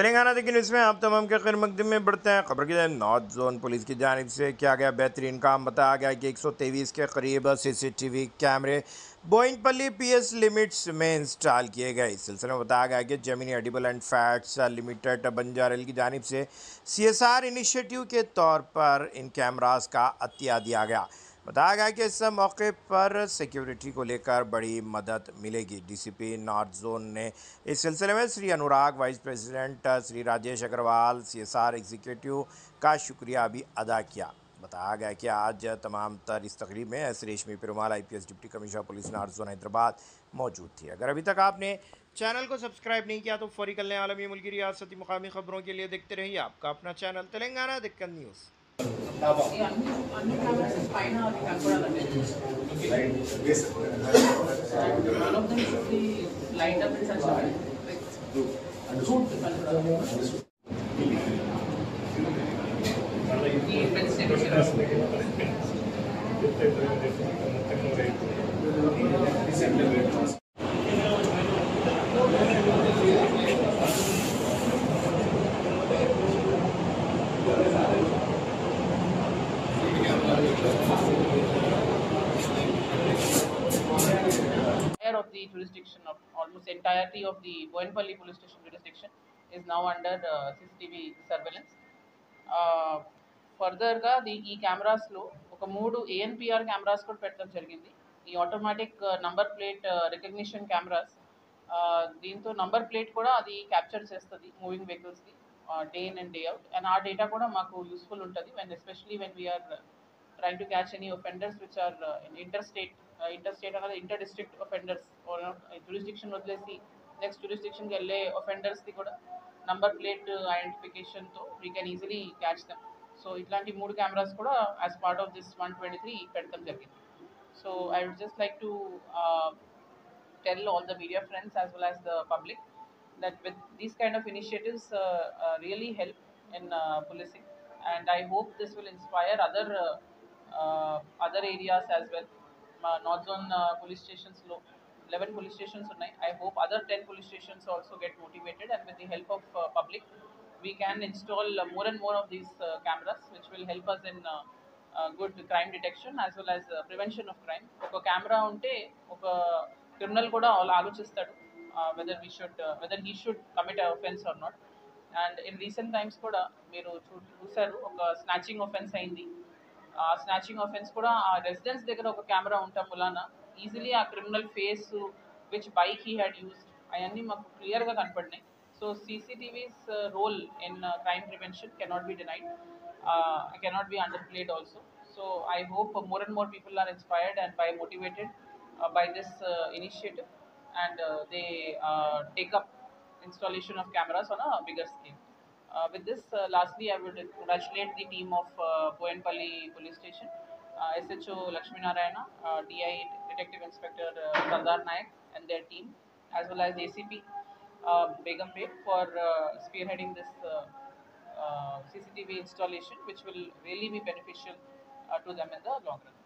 तेलंगाना देखिए न्यूज़ में आप तमाम के खैर मकदम में बढ़ते हैं। खबर की नॉर्थ जोन पुलिस की जानिब से किया गया बेहतरीन काम बताया गया कि 123 के करीब सीसीटीवी कैमरे बोइनपल्ली पीएस लिमिट्स में इंस्टॉल किए गए। इस सिलसिले में बताया गया कि जमीनी एडिबल एंड फैट्स लिमिटेड बंजारेल की जानिब से सीएसआर इनिशिएटिव के तौर पर इन कैमरास का अतिया दिया गया। बताया गया कि इस मौके पर सिक्योरिटी को लेकर बड़ी मदद मिलेगी। डीसीपी नॉर्थ जोन ने इस सिलसिले में Shri Anurag, vice president Shri Rajesh Agarwal, CSR executive का शुक्रिया भी अदा किया। बताया गया कि आज तमाम तर इस तकरीब में एस रेशमी Perumal IPS deputy commissioner police north zone Hyderabad मौजूद थी। अगर अभी तक आपने चैनल को सब्सक्राइब नहीं किया तो फौरी कर लें। आलमी मुल्की रियासती मुकामी खबरों के लिए देखते रहिए आपका अपना चैनल तेलंगाना दिक्कत news. Of the jurisdiction of almost entirety of the Boinpalli police station jurisdiction is now under CCTV surveillance. ఫర్దర్గా ఈ కెమెరాస్లో ఒక 3 ANPR కెమెరాస్ కూడా పెట్టడం జరిగింది. ఈ automatic number plate recognition cameras, దీంతో నంబర్ ప్లేట్ కూడా అది క్యాప్చర్ చేస్తుంది మూవింగ్ వెహికల్స్కి day in and day out. And ఆ డేటా కూడా మాకు యూస్ఫుల్ ఉంటుంది when especially when we're trying to catch any offenders which are interstate అనేది ఇంటర్ డిస్ట్రిక్ట్ ఒఫెండర్స్ జ్యూరిస్డిక్షన్ వదిలేసి నెక్స్ట్ జ్యూరిస్డిక్షన్కి వెళ్ళే ఒఫెండర్స్ది కూడా నంబర్ ప్లేట్ ఐడెంటిఫికేషన్తో we can easily catch them. So ఇట్లాంటి 3 కెమెరాస్ కూడా యాజ్ పార్ట్ ఆఫ్ దిస్ 123 పెట్టడం జరిగింది. So I would just like to tell all the media friends as well as the public that with these kind of initiatives really help in policing, and I hope this will inspire other areas as well. North zone police stations lo 11 police stations unnai. I hope other 10 police stations also get motivated, and with the help of public we can install more and more of these cameras which will help us in good crime detection as well as prevention of crime. ఒక camera ఉంటే ఒక criminal కూడా ఆలోచిస్తాడు whether he should commit an offense or not. And in recent times కూడా మీరు చూసారు, ఒక snatching offence అయింది. ఆ స్నాచింగ్ ఆఫెన్స్ కూడా ఆ రెసిడెన్స్ దగ్గర ఒక కెమెరా ఉండటం వలన ఈజీలీ ఆ criminal face, which bike he had used, అవన్నీ మాకు క్లియర్గా కనపడినాయి. So CCTV's role in crime prevention cannot be denied, cannot be underplayed also. So I hope more and more people are inspired and motivated by this initiative, and they take up installation of cameras on a bigger scale. With this, lastly, I would congratulate the team of Boinpalli Police Station, SHO Lakshmi Narayana, DI Detective Inspector Sardar Nayak and their team, as well as ACP Begum Beg for spearheading this CCTV installation, which will really be beneficial to them in the long run.